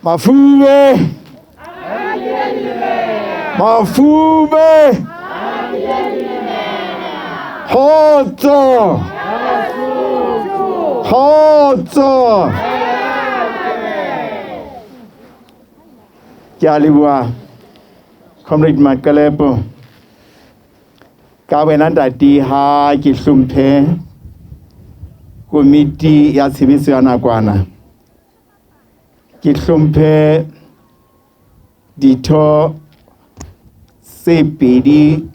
Mafube. Mafube. Hotsoa. Hotsoa. Ke a leboha Comrade Makalepo ka wena ntate ha ke hlomphe komiti ya tshebetso ya nakwana ke hlomphe ditho tse pedi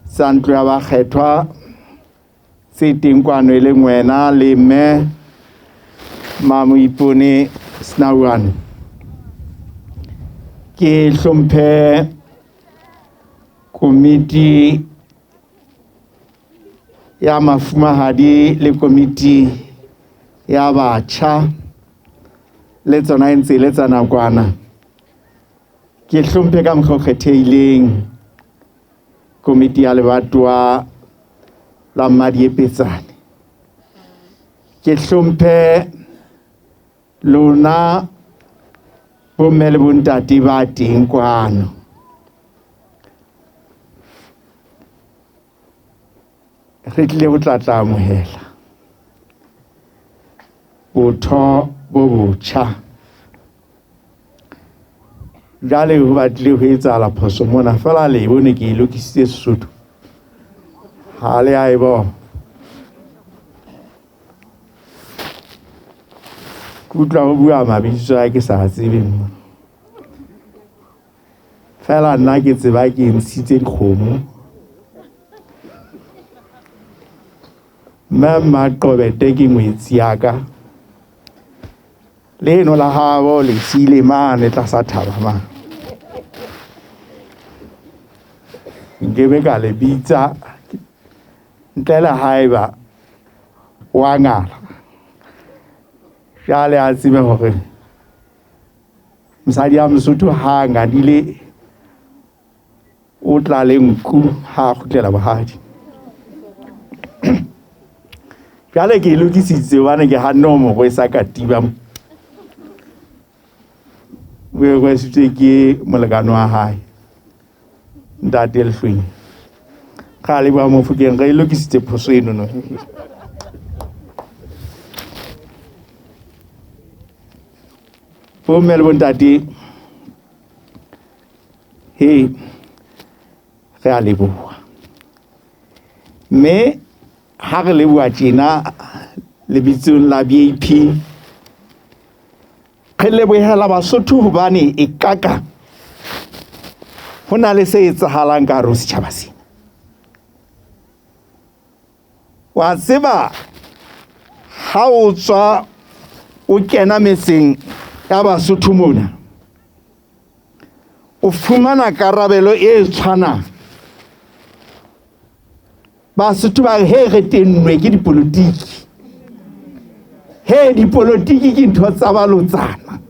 tsa ntlo ya bakgethwa tse teng kwano e le ngwena le mme Mamoipone Snawan. Ke hlomphe komiti ya mafumahadi le komiti ya batjha le tsona ntse le tsa nakwana. Ke hlomphe ka mokgwa o kgethehileng komiti ya lebatowa la Maliepetsane. Ke hlomphe lona bomme le bontate ba teng kwano. Re tlile ho tla amohela botho bo botjha. Jale ho batlile ho etsahala phoso mona fela le bone ke lokisitse Sesotho. Ha le a e bona. Kutla ho bua mabitso a ke sa tsebeng. Fela nna ke tseba ke ntshitse dikgomo. Mama Qobete ke ngwetsi ya ka. Leno la habo le sile mane tlasa thaba ma. Ngebe ka le bitsa ntlela haeba wa ngala. Jale a tsebe hore mosadi ya Mosotho ha ngadile o tla le nku ha kgutlela bohadi. Jale ke lokisitse wana ke hanno mo go isa ka tiba we go sitse ke molekano wa hae ntate Lefweng ga le ba mo fukeng ga lokisitse phoso eno no. Po mele bontate he re a leboha me ha re leboha tjena lebitsong la BAP re lebohela Basotho hobane e kaka hona le se etsahalang ka ro setjhaba sena. Wa tseba ha o tswa o kena metseng ya Basotho mona o fumana karabelo e tshwanang. Basotho ba he re tennwe ke dipolitiki. He dipolitiki ke ntho tsa balotsana.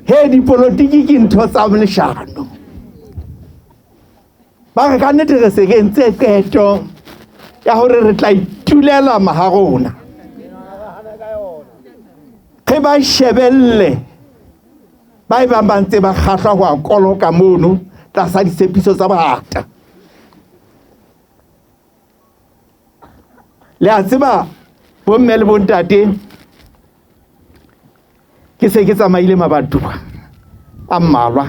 He dipolitiki ke ntho tsa moleshano. Ba re ka nnete re se ke ntse qeto ya hore re tla itulela maha rona. Ke ba shebelle ba e bang ba ntse ba kgahla ho a koloka mono tlasa ditsepiso tsa bata. Le a tseba bomme le bontate ke se ke tsamaile mabatowa a mmalwa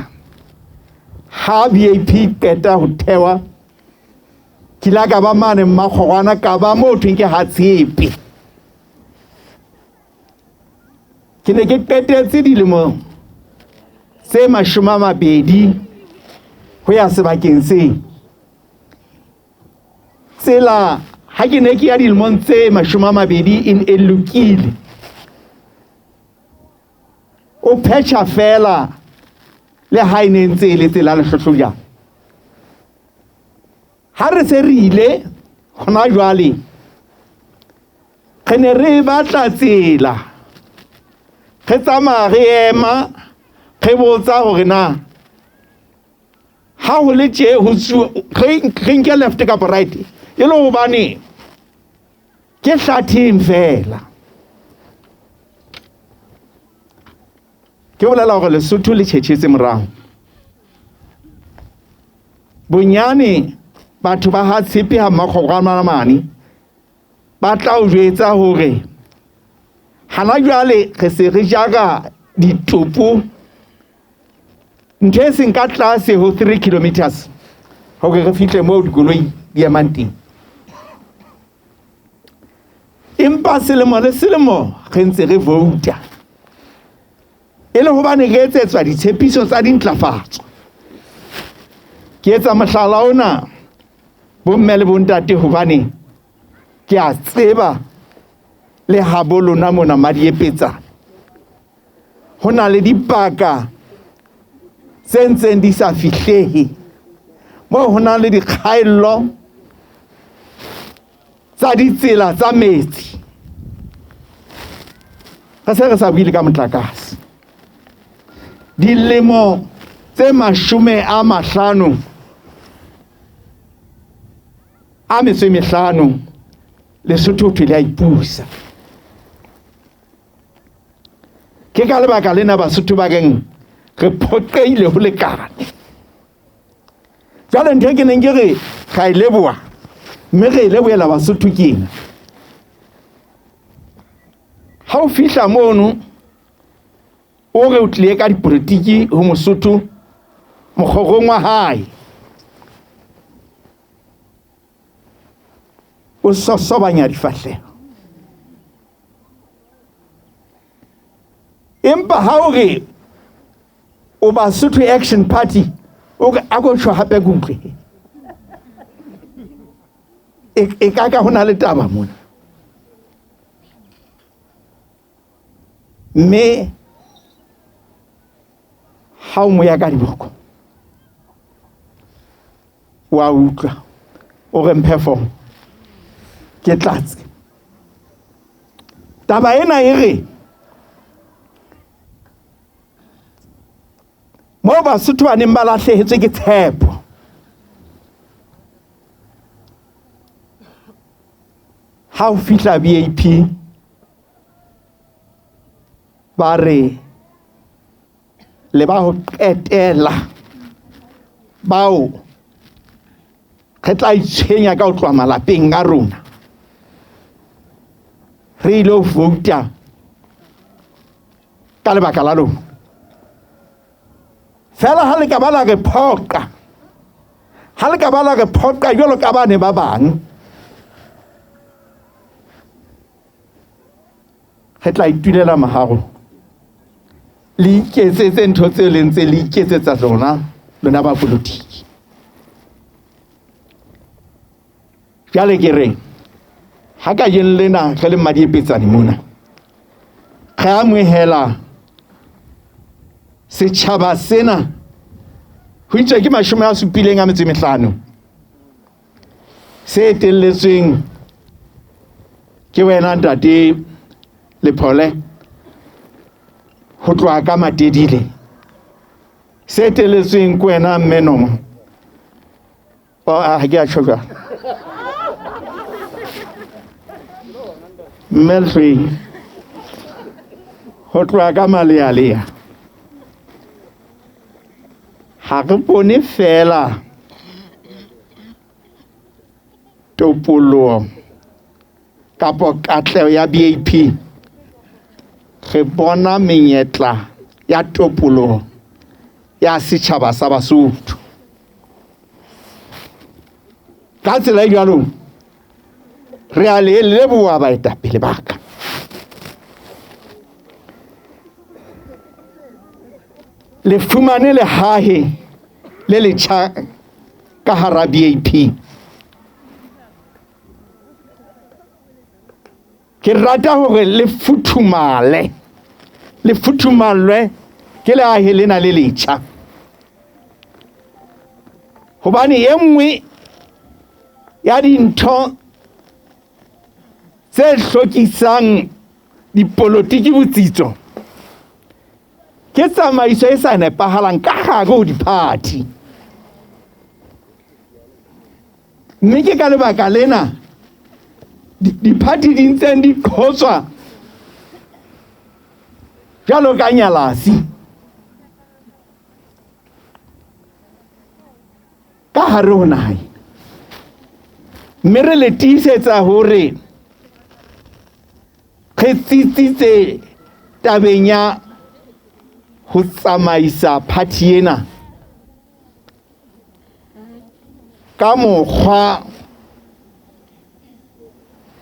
ha BAP qeta ho thewa ke la ka ba mane mmakgorwana ka ba mo thweng ke ha tshepe. Ke ne ke qetetse dilemo tse 20 ho ya sebakeng se tsela ha ke ne ke ya dilemong tse 20 in elukile o phetcha fela le ha ine ntse le tsela le hlohlojana. Ha re se rile hona jwale re ne re batla tsela re tsamaya re ema re botsa hore na ha ho le tje ho re nke left kapa right e le hobane ke hlatheng fela. ke bolela gore Lesotho le tšhetšhetse morao. Bonyane batho ba ha tshepe ha makgogwana ba tla o jwetsa hore hana jwale re se re jaga ditopo ntho e seng ka tlase ho 3 kilometers hore re fihle moo dikoloi di emang teng. Empa selemo le selemo re ntse re vouta e le hobane re etsetswa ditshepiso tsa dintlafatso. Ke etsa mohlala ona bomme le bontate hobane ke a tseba le habo lona mona Maliepetsane ho na le dipaka tse ntseng di sa fihlehe moo ho na le dikgaello tsa ditsela tsa metsi. Re se re sa buile ka motlakase. Dilemo tse 50 a metso e 5 Lesotho le a ipusa. Ke ka lebaka lena Basotho ba geng re phoqeile ho lekane. Jwale ntho ke neng ke re ga ileboa mme re ileboela Basotho ke ena. Ha o fihla mono o re o tlile ka dipolitiki ho Mosotho mokgorong wa hae, o sosobanya difahleho. Empa ha o re o Basotho Action Party o re a go tshwa hape kutlwe e ka hona le taba mona. Mme ha o mo ya ka diboko wa utlwa o re mpefo ke tlatse taba ena e re mo Basotho ba neng ba lahlehetswe ke tshepo. Ha o fihla VIP ba re le ba ho qetela bao re tla itshwenya ka ho tloha malapeng a rona re ilo vouta ka lebaka la lona. Fela ha le ka ba la re phoqa, ha le ka ba la re phoqa jwalo ka bane ba bang, re tla itulela maharo le iketsetse ntho tse le ntse le iketsetsa tsona lona ba politiki. Jwale ke re ha ka jeng lena re le Maliepetsane mona re amohela setjhaba sena ho itswe ke 75 se etelletsweng ke wena ntate Lephole ho tloha ka Matedile, se etelletsweng ke wena Mmenomo ha ke a tjhoka Melfrey ho tloha ka Malialea. Ha re bone fela topoloho kapo katleho ya BAP, re bona menyetla ya topoloho ya setjhaba sa Basotho. Ka tsela e jwalo re a le leboha baetapele ba ka. Le fumane lehahe le letjha ka hara BAP. Ke rata hore le futhumale, le futhumalwe ke lehahe lena le letjha. Hobane e nngwe ya dintho tse hlokisang dipolitiki botsitso ke tsamaiso e sa nepahalang ka hare ho di-party. Mme ke ka lebaka lena di-party di ntseng di qhotswa jwalo ka nyalasi ka hare ho naha mme re le tiisetsa hore re tsitsitse tabeng ya ho tsamaisa party ena ka mokgwa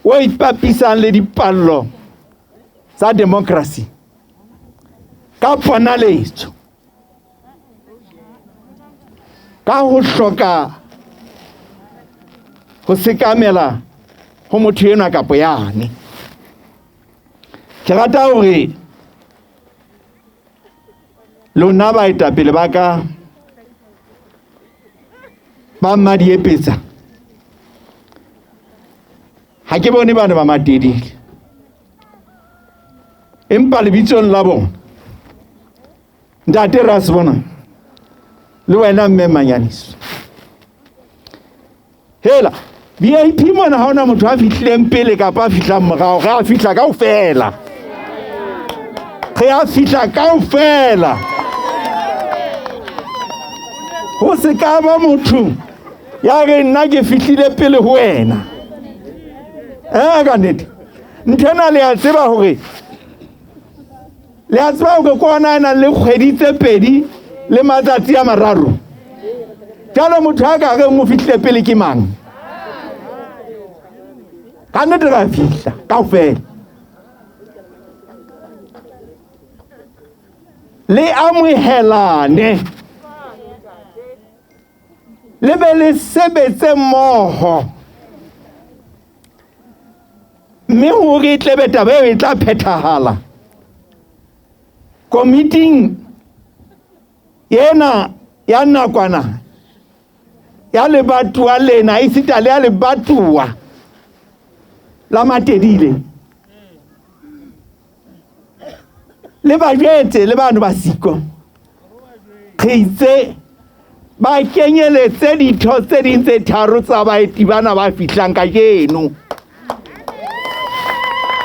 o ipapisang le dipallo tsa democracy ka ponaletso ka ho hloka ho sekamela ho motho enwa kapo yane. Ke rata hore lona baetapele ba ka ba Maliepetsane ha ke bone bana ba matedile empa lebitsong la bona ntate ra se bona le wena mme Manyaniso hela VIP mona ha ona motho a fihlileng pele kapa a fihlang morao re a fihla kaofela re a fihla kaofela ho se ka ba motho ya re nna ke fihlile pele ho wena ka nnete nthena le a tseba hore le a tseba hore kona ena le kgwedi tse pedi le matsatsi a mararo jalo motho a ka re mo fihlile pele ke mang ka nnete ra fihla kaofela le amohelane le be le sebetse mmoho mme hore tlebe taba eo e tla phethahala committing yena ya nakwana ya lebatoa lena isita le ya lebatoa la matedile le bajete le bana ba siko re itse ba kenyeletse ditho tse ding tse tharo tsa baeti bana ba fihlang ka jeno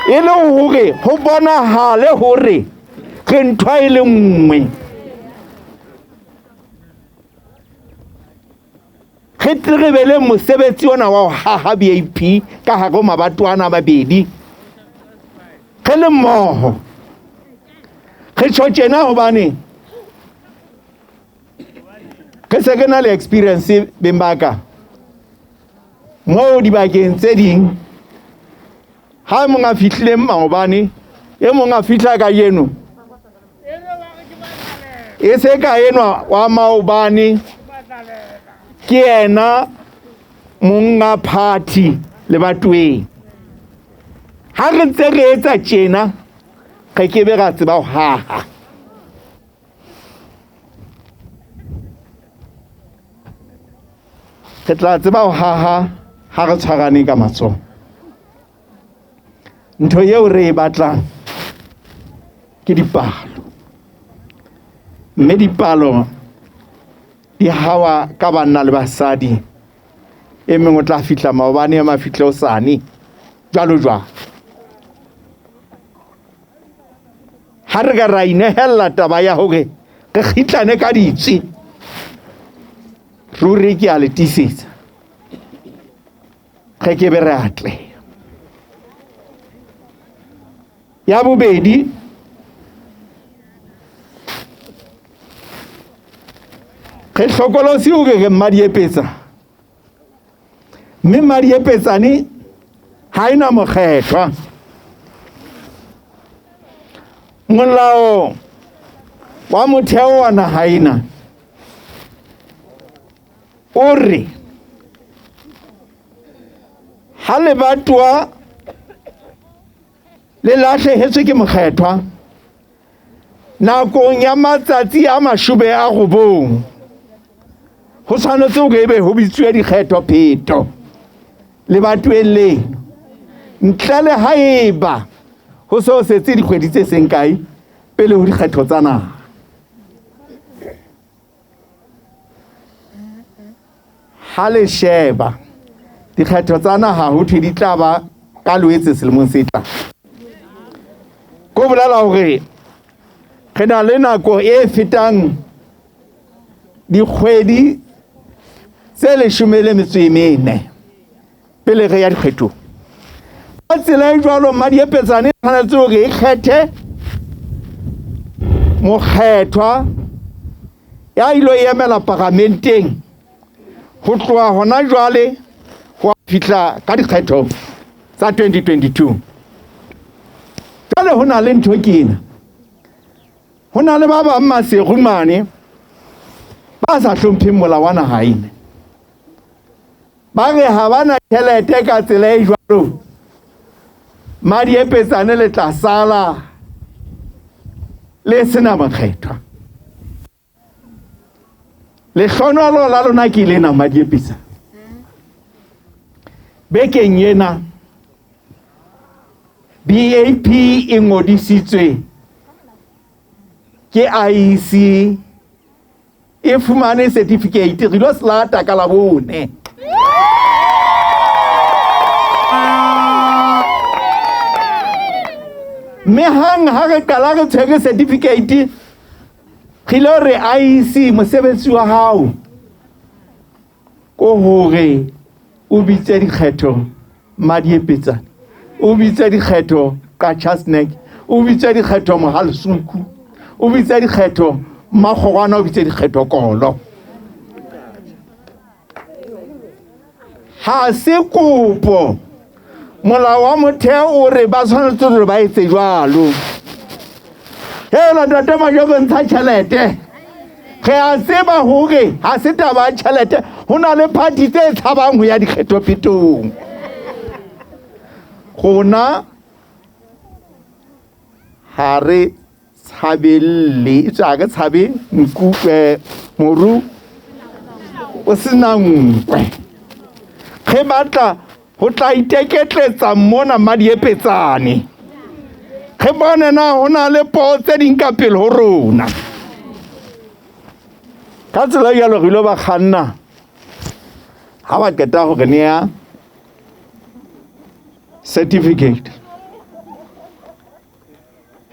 e le hore ho bonahale hore re ntho e le nngwe re trebele mosebetsi ona wa ho haha VIP ka hare ho mabatoana a babedi re le mmoho re tjhotjena hobane ke se ke na le experience bembaka mo dibakeng tse ding ha monga fihlile maobane e monga fihla ka yeno e se ka enwa wa maobane ke ena monga party lebatooeng ha re ntse re etsa tjena ga ke be ga tseba ho haha ke tla tseba ho haha ha re tshwarane ka matsoho ntho eo re e batlang ke dipalo mme dipalo di hawa ka banna le basadi e mengwe o tla fihla maobane ya mafihle o sane jwalo jwalo ha re ka ra inehella taba ya hore re khitlane ka ditsi ruri ke a le tisetsa ge ke be re atle ya bobedi ge hlokolosi o ke Maliepetsane mme Maliepetsane ha ina mokgethwa molao wa motheo wa naha ena o re ha lebatoa le lahlehetswe ke mokgethwa nakong ya matsatsi a 90 ho tshwanetse ho ebe ho bitsuwe dikgetho pheto lebatoeng leno ntle le haeba ho so setse dikgwedi tse seng kae pele ho dikgetho tsa naha ha le sheba dikgetho tsa naha ho thwe di tla ba ka Loetse selemong se tlang ko bolela hore re na le nako e fetang dikgwedi se le shumele metswemene pele re ya dikgetho ka tsela e jwalo Maliepetsane tshwanetse hore e kgethe mokgethwa ya ilo emela parlamenteng ho tloha hona jwale ho fihla ka dikgetho tsa 2022. Jwale ho na le ntho kena, ho na le ba bang maserumane ba sa hlompheng molao wa naha ena, ba re ha bana tjhelete ka tsela e jwalo Maliepetsane le tla sala le sena mokgethwa. Lehlohonolo la lona ke lena Maliepetsane, bekeng ena BAP e ngodisitswe ke IEC, e fumane certificate re lo slata ka labone. Me hang ha re qala re tshwere certificate re lo re IEC mosebetsi wa hao ko hore o bitse dikgetho Maliepetsane, o bitse dikgetho Qachasnek, o bitse dikgetho Mohalsuku, o bitse dikgetho Makgorwana, o bitse dikgetho Kolo. Ha se kopo, molao wa motheo o re ba tshwanetse hore ba etse jwalo. Hela ntate Majoko ntsha tjhelete, re a tseba hore ha se taba ya tjhelete, ho na le party tse tshabang ho ya dikgetho petong. Rona ha re tshabelle tsa ke tshabe nkutlwe moru o sena nkwe. Re batla ho tla iteketletsa mona Maliepetsane, re bone na ho na le po tse ding ka pele ho rona. Ka tsela jalo re lo ba kganna ha ba qeta ho re nea certificate.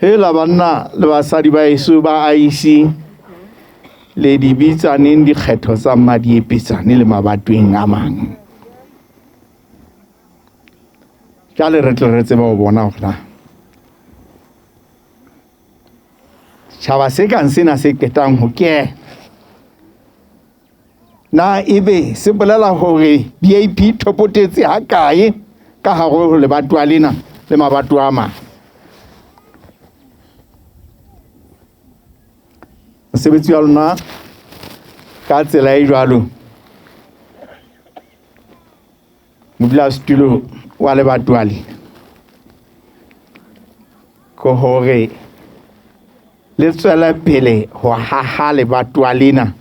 Hela banna le basadi ba eso ba IEC le di bitsaneng dikgetho tsa Maliepetsane le mabatoweng a mang. Jale re tle re tseba ho bona hore na tjhaba se kang sena se qetang ho ke na ebe se bolela hore BAP thopotetse ha kae ka hare ho lebatowa lena le mabatowa a mang. Mosebetsi wa lona ka tsela e jwalo modulasetulo wa lebatowa lena ko hore le tswela pele ho haha lebatowa lena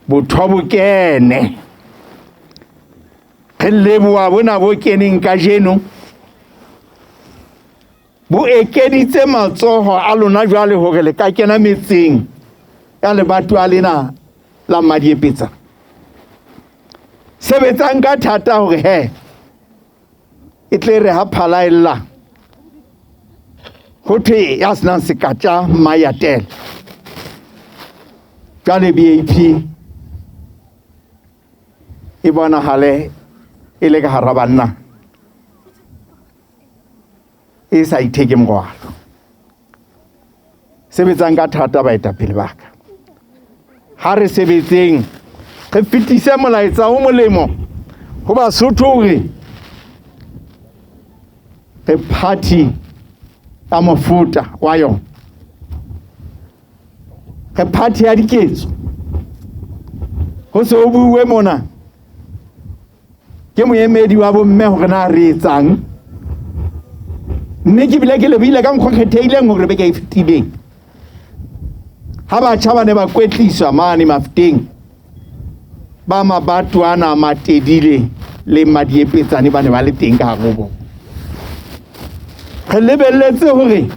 botho bo kene. Re leboha bona bo keneng ka jeno bo ekeditse matsoho a lona jwale hore le ka kena metseng ya lebatowa lena la Maliepetsane. Sebetsang ka thata hore he e tle re ha phalaella ho thwe ya senang sekatja mayatela. Jwale BAP e bonahale e le ka hara banna e sa itheke morwalo. Sebetsang ka thata baetapele ba ka, ha re sebetseng re fetise molaetsa o molemo ho Basotho hore re party ya mofuta wa yona, re party ya diketso. Ho se ho buwe mona ke moemedi wa bomme hore na re etsang, mme ke bile ke lebile ka mokgwa kgethehileng hore be ka e fetileng ha batjha ba ne ba kwetliswa mane mafuteng ba mabatowa ana a matedile le Maliepetsane ba ne ba le teng ka hare ho bona. Re lebelletse hore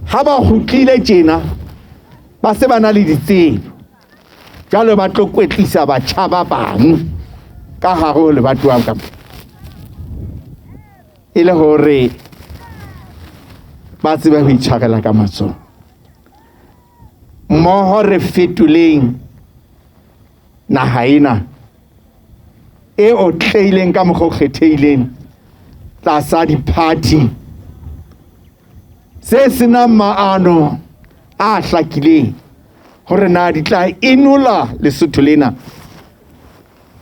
ha ba kgutlile tjena ba se ba na le ditsebo, jwale ba tlo kwetlisa batjha ba bang ka hare ho lebatowa ka e le hore ba tsebe ho itshwarela ka matsoho. Mmoho re fetoleng naha ena e otlileng ka mokgwa o kgethehileng tlasa di-party se senang maano a hlakileng hore na di tla inola Lesotho lena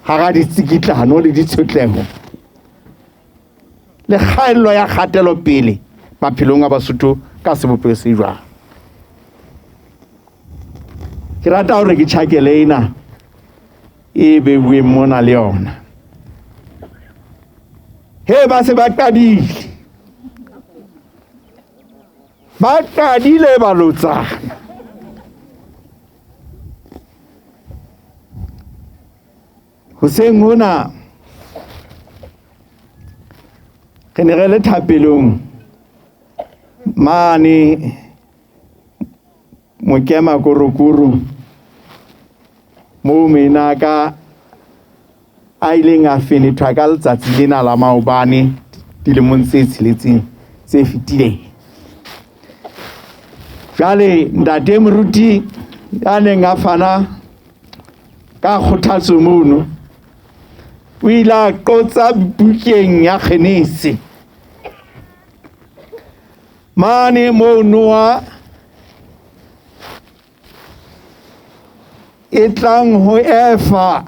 hara ditsikitlano le ditshotleho le kgaello ya kgatelo pele maphelong a Basotho ka sebopego se jwang. Ke rata hore ke tjhakele ena e beuweng mona le yona. He ba se ba qadile ba lotsana hoseng hona re ne re le thapelong mane mokema korokoro mo menaka a ileng a fenethwa ka letsatsi lena la maobane dilemong tse tsheletseng tse fetileng. Jwale ntate moruti ya neng a fana ka kgothatso mono o ile a qotsa bukeng ya Kgenese mane mo Noa e tlang ho efa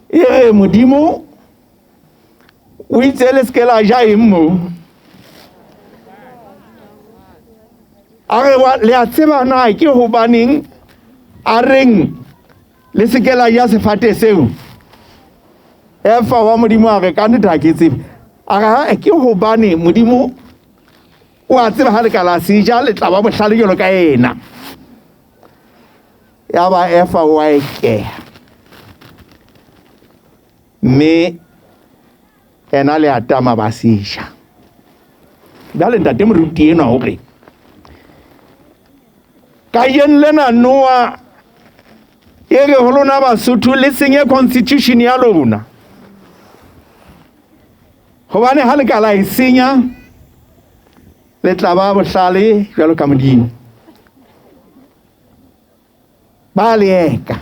e re Modimo o itse le se la ja emo a re le a tseba na ke hobaneng a reng le se la ja sefate seo efa wa Modimo a re ka nnete ke tsebe a re ke hobane Modimo o a tseba ha le ka la se ja le tla ba bohlale jalo ka yena ya ba efa wa eke me ena le atama ba sisha dale ntate moruti ena hore ka yen lena Noa e re ho lona Basotho le senye constitution ya lona hobane ha le ka la isenya le tla ba bohlale jalo ka Modimo ba le eka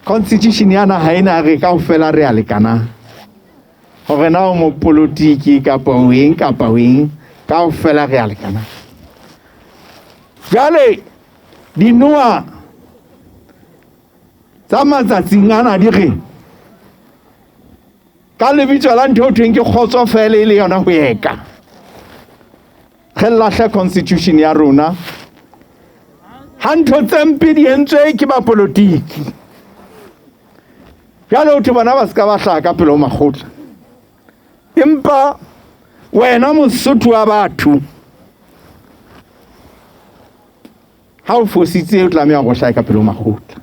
constitution yana ha ena re kaofela re a lekana hore na o mo politiki kapa weng kaofela re a lekana. Jwale dinoa tsa matsatsing ana di re ka lebitso la ntho thweng ke kgotsofele le yona ho eka re lahle constitution ya rona ha ntho tse mpe di entswe ke ba politiki. Jwale o bona ba ska ba hlaka pelo makgotla empa wena Mosotho wa batho ha o fositse o tlameha go hlaka pelo makgotla.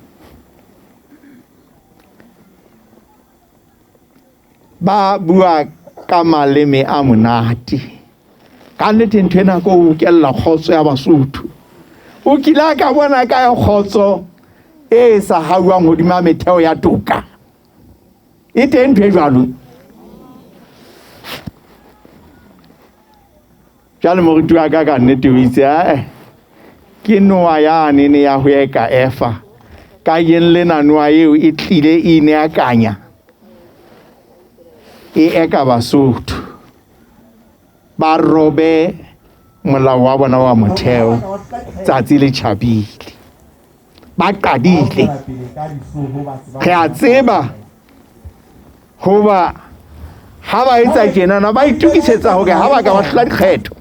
Ba bua ka maleme a monate ka nnete ntho ena ko o kella kgotso ya Basotho o kila ka bona ka kgotso e sa hauwang hodima metheo ya toka e teng ntho e jwalo. Jalo moruti wa ka nnete o itse ke Noa yane ne ya ho eka efa ka yen lena Noa eo e tlile e ne akanya e eka Basotho ba robe molao wa bona wa motheo tsatsi le tjhabile ba qadile re a tseba hoba ha ba etsa tjena na ba itukisetsa hore ha ba ka ba hlola dikgetho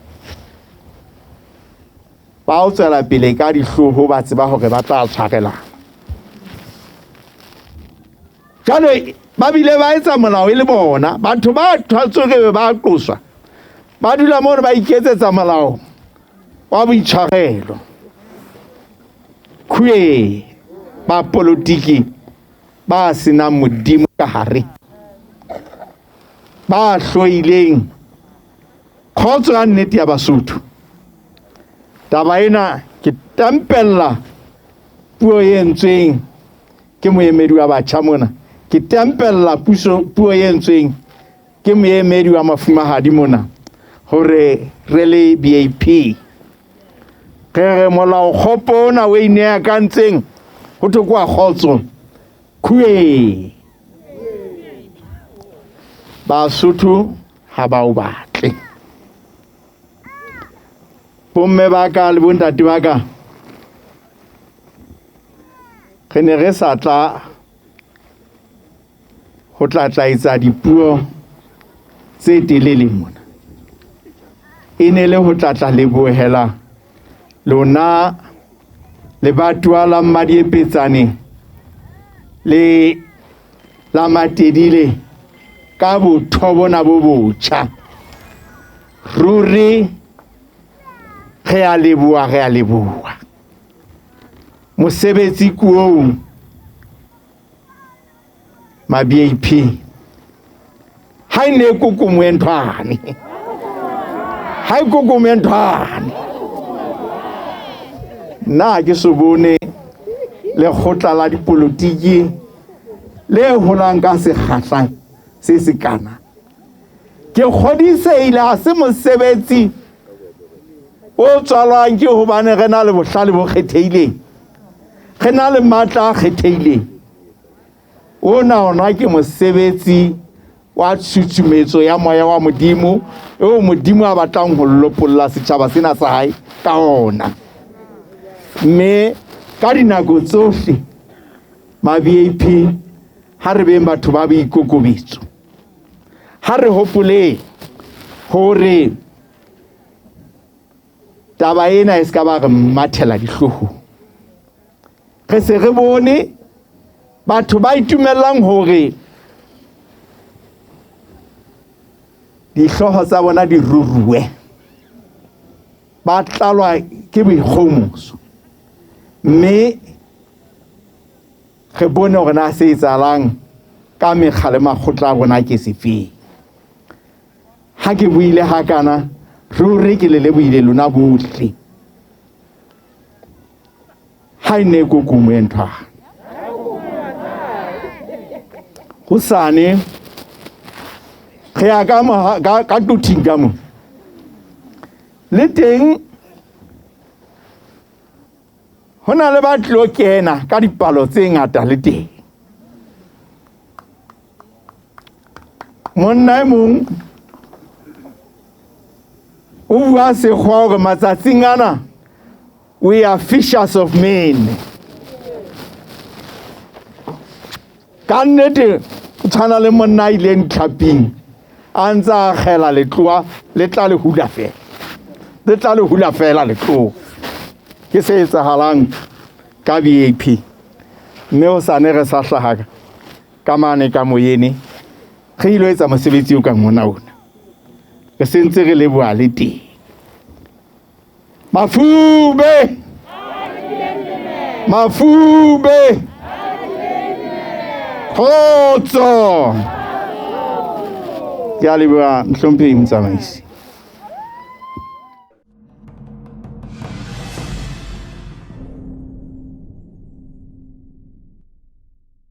ba o tsela pele ka dihloho ba tseba hore ba tla tshwarela. Jwale ba bile ba etsa molao e le bona batho ba tshwatswe ba qoswa ba dula moo ba iketsetsa molao wa boitshwarelo khwe ba politiki ba sena Modimo ka hare ba hloileng khotso ya nnete ya Basotho. Taba ena ke tempella puo e entsweng ke moemedi wa batjha mona ke tempella puo e entsweng ke moemedi wa mafumahadi mona hore re le BAP re molao kgopo ona o ine ya kantseng ho thokwa khotso kue Basotho ha ba o batle. Bomme ba ka le bontate ba ka, re ne re sa tla ho tlatlaetsa dipuo tse telele mona. E ne le ho tlatla lebohela lona lebatoa la Maliepetsane le la matedile ka botho bona bo botjha. Ruri re a leboha mosebetsi kuong ma-VIP ha ine kukumwenthwane ha kukumwenthwane na ke so bone le khotla la dipolotiki le holang ka sekgahla se se kana. Ke kgodiseile ha se mosebetsi o tswalwang ke hobane re na le bohlale bo kgetheileng, re na le matla a kgetheileng. Ona ke mosebetsi wa tshutshumetso ya moya wa modimo eo modimo a batlang ho lopolla setjhaba sena sa hae ka ona. Mme ka dinako tsohle ma-VIP ha re beng batho ba boikokobetso, ha re hopole hore taba ena e ska ba re mathela dihloho. Re se re bone batho ba itumellang hore dihloho tsa bona di ruruwe, ba tlalwa ke boikgomoso, mme re bone hore na se etsahalang ka mekga le makgotla a bona ke sefeng. Ha ke buile hakana ruri ke le lebohile lona bohle. Ha ine kukumwenthwa hosane re ya ka tuting ka mo le teng hona le ba tlo kena ka dipalo tse ngata le teng. Monna e mong o bua sekgowa hore matsatsing ana we are fishers of men. Ka nnete o tshwana le monna a ileng tlhaping a ntse a kgela letloa le tla le hula fela, le tla le hula fela letloa. Ke se etsahalang ka VIP. Mme o sane re sa hlaha ka mane ka moyene re ilo etsa mosebetsi o kang mona ona. Re sentse re leboha le teng. Mafube khotso ke a leboha, nhlomphehi motsamaisi.